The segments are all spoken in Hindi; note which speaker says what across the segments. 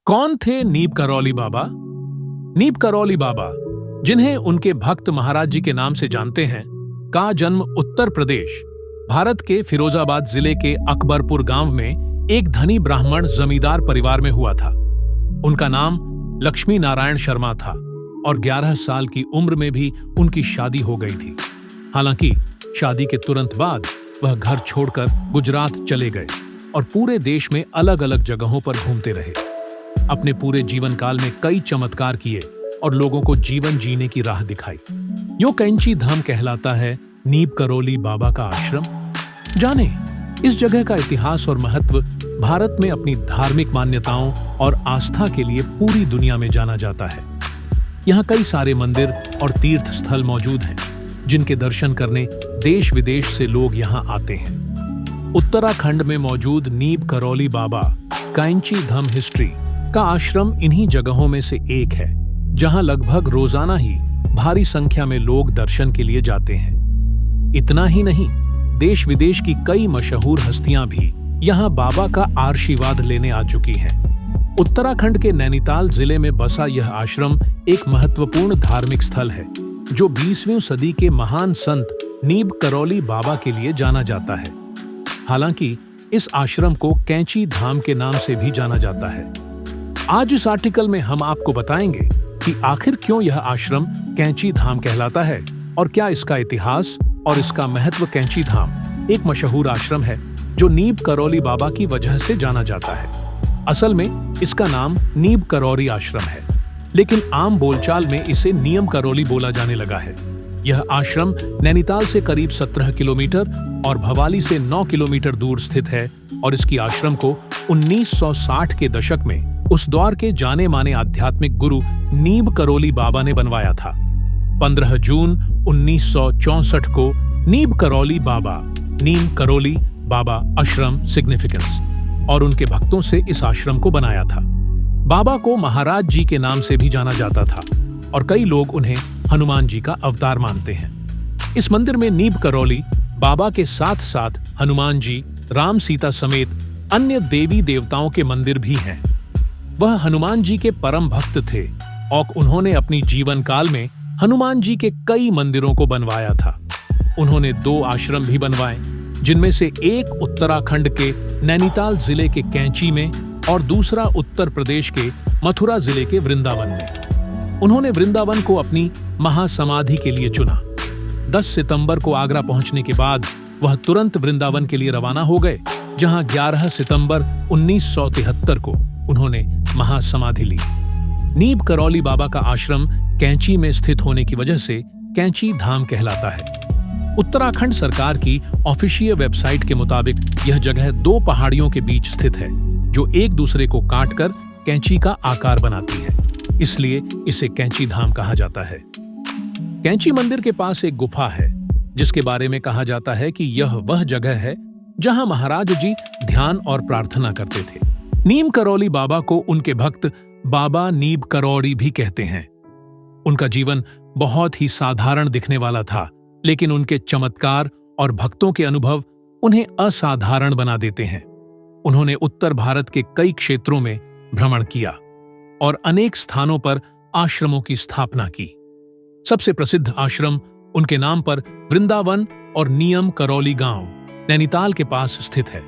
Speaker 1: कौन थे नीब करौली बाबा? नीब करौली बाबा, जिन्हें उनके भक्त महाराज जी के नाम से जानते हैं, का जन्म उत्तर प्रदेश, भारत के फिरोजाबाद जिले के अकबरपुर गांव में एक धनी ब्राह्मण जमींदार परिवार में हुआ था। उनका नाम लक्ष्मी नारायण शर्मा था और 11 साल की उम्र में भी उनकी शादी हो गई थी। हालांकि शादी के तुरंत बाद वह घर छोड़कर गुजरात चले गए और पूरे देश में अलग अलग जगहों पर घूमते रहे। अपने पूरे जीवन काल में कई चमत्कार किए और लोगों को जीवन जीने की राह दिखाई। यो कैंची धाम कहलाता है नीब करौली बाबा का आश्रम। जाने इस जगह का इतिहास और महत्व। भारत में अपनी धार्मिक मान्यताओं और आस्था के लिए पूरी दुनिया में जाना जाता है। यहाँ कई सारे मंदिर और तीर्थ स्थल मौजूद हैं, जिनके दर्शन करने देश विदेश से लोग यहाँ आते हैं। उत्तराखंड में मौजूद नीब करौली बाबा कैंची धाम हिस्ट्री का आश्रम इन्हीं जगहों में से एक है, जहां लगभग रोजाना ही भारी संख्या में लोग दर्शन के लिए जाते हैं। इतना ही नहीं, देश विदेश की कई मशहूर हस्तियां भी यहां बाबा का आशीर्वाद लेने आ चुकी हैं। उत्तराखंड के नैनीताल जिले में बसा यह आश्रम एक महत्वपूर्ण धार्मिक स्थल है, जो 20वीं सदी के महान संत नीब करौली बाबा के लिए जाना जाता है। हालांकि इस आश्रम को कैंची धाम के नाम से भी जाना जाता है। आज इस आर्टिकल में हम आपको बताएंगे कि आखिर क्यों यह आश्रम कैंची धाम कहलाता है और क्या इसका इतिहास और इसका महत्व। कैंची धाम एक मशहूर आश्रम है जो नीब करौली बाबा की वजह से जाना जाता है। असल में इसका नाम नीब करौरी आश्रम है, लेकिन आम बोलचाल में इसे नियम करौली बोला जाने लगा है। यह आश्रम नैनीताल से करीब 17 किलोमीटर और भवाली से 9 किलोमीटर दूर स्थित है और इसकी आश्रम को 1960 के दशक में उस दौर के जाने माने आध्यात्मिक गुरु नीब करौली बाबा ने बनवाया था। 15 जून 1964 को नीब करौली बाबा, नीम करौली बाबा आश्रम सिग्निफिकेंस और उनके भक्तों से इस आश्रम को बनाया था। बाबा को महाराज जी के नाम से भी जाना जाता था और कई लोग उन्हें हनुमान जी का अवतार मानते हैं। इस मंदिर में नीब करौली बाबा के साथ साथ हनुमान जी, राम सीता समेत अन्य देवी देवताओं के मंदिर भी हैं। वह हनुमान जी के परम भक्त थे और उन्होंने अपनी जीवन काल में हनुमान जी के कई मंदिरों को बनवाया था। उन्होंने 2 आश्रम भी बनवाए, जिनमें से एक उत्तराखंड के नैनीताल जिले के कैंची में और दूसरा उत्तर प्रदेश के मथुरा जिले के वृंदावन में। उन्होंने वृंदावन को अपनी महासमाधि के लिए चुना। 10 सितंबर को आगरा पहुंचने के बाद वह तुरंत वृंदावन के लिए रवाना हो गए, जहां 11 सितंबर 1973 को उन्होंने महासमाधि ली। नीब करौली बाबा का आश्रम कैंची में स्थित होने की वजह से कैंची धाम कहलाता है। उत्तराखंड सरकार की ऑफिशियल वेबसाइट के मुताबिक यह जगह 2 पहाड़ियों के बीच स्थित है, जो एक दूसरे को काटकर कैंची का आकार बनाती है, इसलिए इसे कैंची धाम कहा जाता है। कैंची मंदिर के पास एक गुफा है, जिसके बारे में कहा जाता है कि यह वह जगह है जहां महाराज जी ध्यान और प्रार्थना करते थे। नीम करौली बाबा को उनके भक्त बाबा नीब करौरी भी कहते हैं। उनका जीवन बहुत ही साधारण दिखने वाला था, लेकिन उनके चमत्कार और भक्तों के अनुभव उन्हें असाधारण बना देते हैं। उन्होंने उत्तर भारत के कई क्षेत्रों में भ्रमण किया और अनेक स्थानों पर आश्रमों की स्थापना की। सबसे प्रसिद्ध आश्रम उनके नाम पर वृंदावन और नियम करौली गांव नैनीताल के पास स्थित है।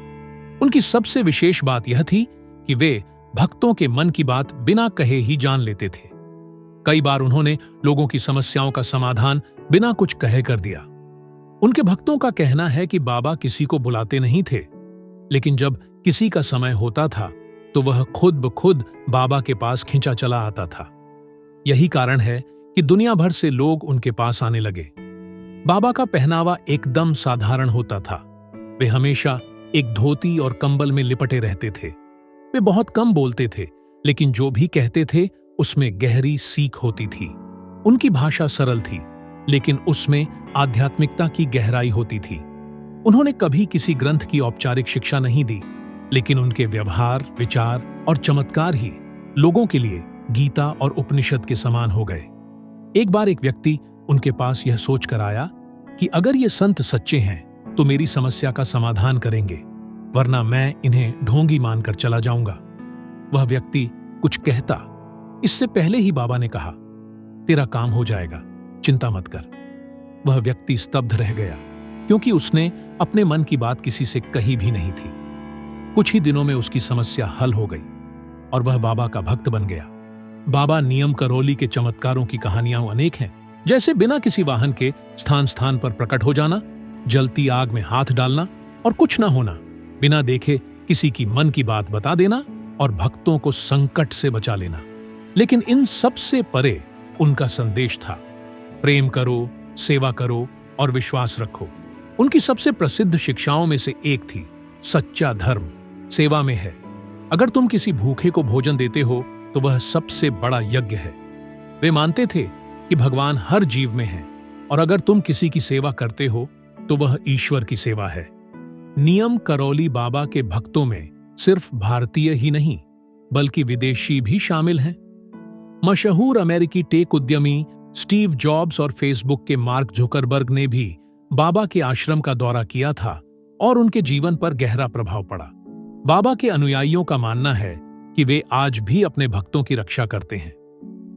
Speaker 1: उनकी सबसे विशेष बात यह थी कि वे भक्तों के मन की बात बिना कहे ही जान लेते थे। कई बार उन्होंने लोगों की समस्याओं का समाधान बिना कुछ कहे कर दिया। उनके भक्तों का कहना है कि बाबा किसी को बुलाते नहीं थे, लेकिन जब किसी का समय होता था तो वह खुद ब खुद बाबा के पास खींचा चला आता था। यही कारण है कि दुनिया भर से लोग उनके पास आने लगे। बाबा का पहनावा एकदम साधारण होता था। वे हमेशा एक धोती और कंबल में लिपटे रहते थे। वे बहुत कम बोलते थे, लेकिन जो भी कहते थे उसमें गहरी सीख होती थी। उनकी भाषा सरल थी, लेकिन उसमें आध्यात्मिकता की गहराई होती थी। उन्होंने कभी किसी ग्रंथ की औपचारिक शिक्षा नहीं दी, लेकिन उनके व्यवहार, विचार और चमत्कार ही लोगों के लिए गीता और उपनिषद के समान हो गए। एक बार एक व्यक्ति उनके पास यह सोचकर आया कि अगर ये संत सच्चे हैं तो मेरी समस्या का समाधान करेंगे, वरना मैं इन्हें ढोंगी मानकर चला जाऊंगा। वह व्यक्ति कुछ कहता, इससे पहले ही बाबा ने कहा, तेरा काम हो जाएगा, चिंता मत कर। वह व्यक्ति स्तब्ध रह गया, क्योंकि उसने अपने मन की बात किसी से कही भी नहीं थी। कुछ ही दिनों में उसकी समस्या हल हो गई और वह बाबा का भक्त बन गया। बाबा नियम करौली के चमत्कारों की कहानियां अनेक हैं, जैसे बिना किसी वाहन के स्थान स्थान पर प्रकट हो जाना, जलती आग में हाथ डालना और कुछ ना होना, बिना देखे किसी की मन की बात बता देना और भक्तों को संकट से बचा लेना। लेकिन इन सब से परे उनका संदेश था, प्रेम करो, सेवा करो और विश्वास रखो। उनकी सबसे प्रसिद्ध शिक्षाओं में से एक थी, सच्चा धर्म सेवा में है। अगर तुम किसी भूखे को भोजन देते हो तो वह सबसे बड़ा यज्ञ है। वे मानते थे कि भगवान हर जीव में है और अगर तुम किसी की सेवा करते हो तो वह ईश्वर की सेवा है। नियम करौली बाबा के भक्तों में सिर्फ भारतीय ही नहीं बल्कि विदेशी भी शामिल हैं। मशहूर अमेरिकी टेक उद्यमी स्टीव जॉब्स और फेसबुक के मार्क जुकरबर्ग ने भी बाबा के आश्रम का दौरा किया था और उनके जीवन पर गहरा प्रभाव पड़ा। बाबा के अनुयायियों का मानना है कि वे आज भी अपने भक्तों की रक्षा करते हैं,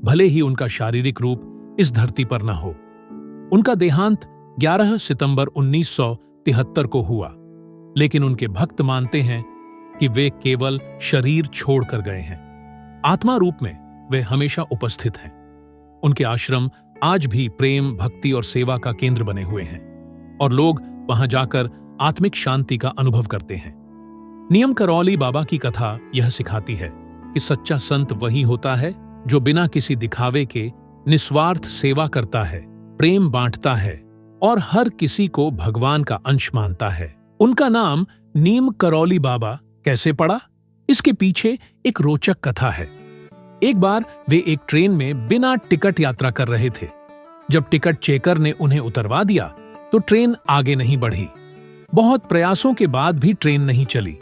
Speaker 1: भले ही उनका शारीरिक रूप इस धरती पर न हो। उनका देहांत 11 सितंबर 1973 को हुआ, लेकिन उनके भक्त मानते हैं कि वे केवल शरीर छोड़कर गए हैं। आत्मा रूप में वे हमेशा उपस्थित हैं। उनके आश्रम आज भी प्रेम, भक्ति और सेवा का केंद्र बने हुए हैं और लोग वहां जाकर आत्मिक शांति का अनुभव करते हैं। नियम करौली बाबा की कथा यह सिखाती है कि सच्चा संत वही होता है जो बिना किसी दिखावे के निस्वार्थ सेवा करता है, प्रेम बांटता है और हर किसी को भगवान का अंश मानता है। उनका नाम नीम करौली बाबा कैसे पड़ा, इसके पीछे एक रोचक कथा है। एक बार वे एक ट्रेन में बिना टिकट यात्रा कर रहे थे। जब टिकट चेकर ने उन्हें उतरवा दिया तो ट्रेन आगे नहीं बढ़ी। बहुत प्रयासों के बाद भी ट्रेन नहीं चली।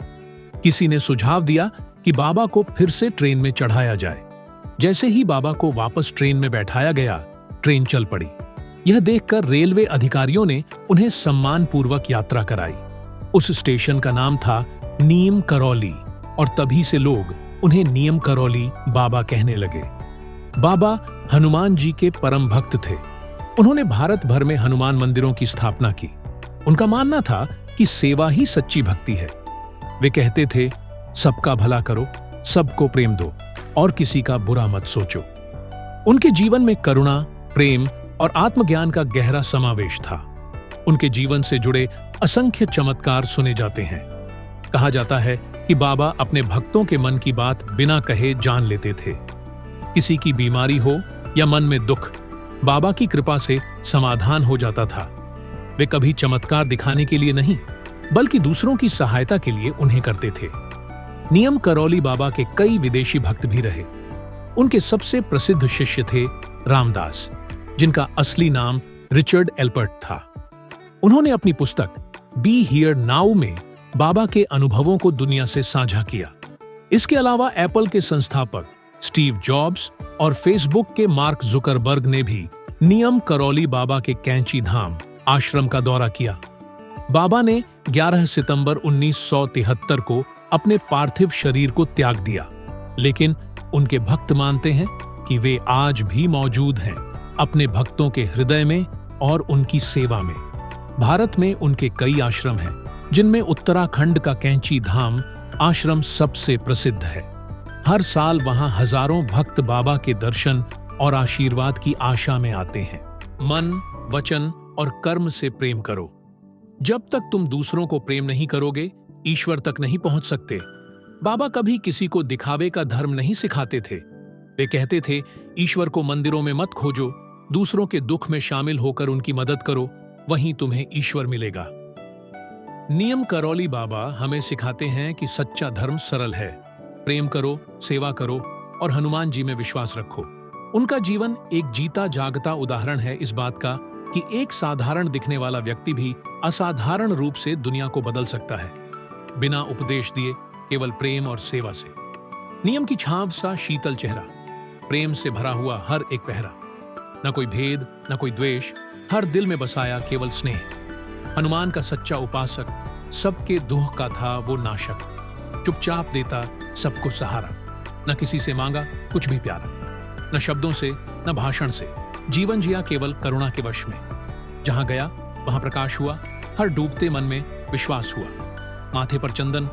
Speaker 1: किसी ने सुझाव दिया कि बाबा को फिर से ट्रेन में चढ़ाया जाए। जैसे ही बाबा को वापस ट्रेन में बैठाया गया, ट्रेन चल पड़ी। यह देखकर रेलवे अधिकारियों ने उन्हें सम्मानपूर्वक यात्रा कराई। उस स्टेशन का नाम था नीम करौली और तभी से लोग उन्हें नियम करौली बाबा कहने लगे। बाबा हनुमान जी के परम भक्त थे। उन्होंने भारत भर में हनुमान मंदिरों की स्थापना की। उनका मानना था कि सेवा ही सच्ची भक्ति है। वे कहते थे, सबका भला करो, सबको प्रेम दो और किसी का बुरा मत सोचो। उनके जीवन में करुणा, प्रेम और आत्मज्ञान का गहरा समावेश था। उनके जीवन से जुड़े असंख्य चमत्कार सुने जाते हैं। कहा जाता है कि बाबा अपने भक्तों के मन की बात बिना कहे जान लेते थे। किसी की बीमारी हो या मन में दुख, बाबा की कृपा से समाधान हो जाता था। वे कभी चमत्कार दिखाने के लिए नहीं बल्कि दूसरों की सहायता के लिए उन्हें करते थे। नियम करौली बाबा के कई विदेशी भक्त भी रहे। उनके सबसे प्रसिद्ध शिष्य थे रामदास, जिनका असली नाम रिचर्ड एल्पर्ट था। उन्होंने अपनी पुस्तक बी हियर नाउ में बाबा के अनुभवों को दुनिया से साझा किया। इसके अलावा एप्पल के संस्थापक स्टीव जॉब्स और फेसबुक के मार्क जुकरबर्ग ने भी नियम करौली बाबा के कैंची धाम आश्रम का दौरा किया। बाबा ने 11 सितंबर 1973 को अपने पार्थिव शरीर को त्याग दिया, लेकिन उनके भक्त मानते हैं कि वे आज भी मौजूद हैं, अपने भक्तों के हृदय में और उनकी सेवा में। भारत में उनके कई आश्रम हैं, जिनमें उत्तराखंड का कैंची धाम आश्रम सबसे प्रसिद्ध है। हर साल वहां हजारों भक्त बाबा के दर्शन और आशीर्वाद की आशा में आते हैं। मन, वचन और कर्म से प्रेम करो। जब तक तुम दूसरों को प्रेम नहीं करोगे, ईश्वर तक नहीं पहुंच सकते। बाबा कभी किसी को दिखावे का धर्म नहीं सिखाते थे। वे कहते थे, ईश्वर को मंदिरों में मत खोजो, दूसरों के दुख में शामिल होकर उनकी मदद करो, वहीं तुम्हें ईश्वर मिलेगा। नियम करौली बाबा हमें सिखाते हैं कि सच्चा धर्म सरल है। प्रेम करो, सेवा करो और हनुमान जी में विश्वास रखो। उनका जीवन एक जीता जागता उदाहरण है इस बात का कि एक साधारण दिखने वाला व्यक्ति भी असाधारण रूप से दुनिया को बदल सकता है, बिना उपदेश दिए, केवल प्रेम और सेवा से। नियम की छांव सा शीतल चेहरा, प्रेम से भरा हुआ हर एक पहरा, न कोई भेद न कोई द्वेष, हर दिल में बसाया केवल स्नेह। हनुमान का सच्चा उपासक, सबके दुख का था वो नाशक, चुपचाप देता सबको सहारा। न किसी से मांगा कुछ भी प्यारा, न शब्दों से न भाषण से, जीवन जिया केवल करुणा के वश में। जहां गया वहां प्रकाश हुआ, हर डूबते मन में विश्वास हुआ। माथे पर चंदन,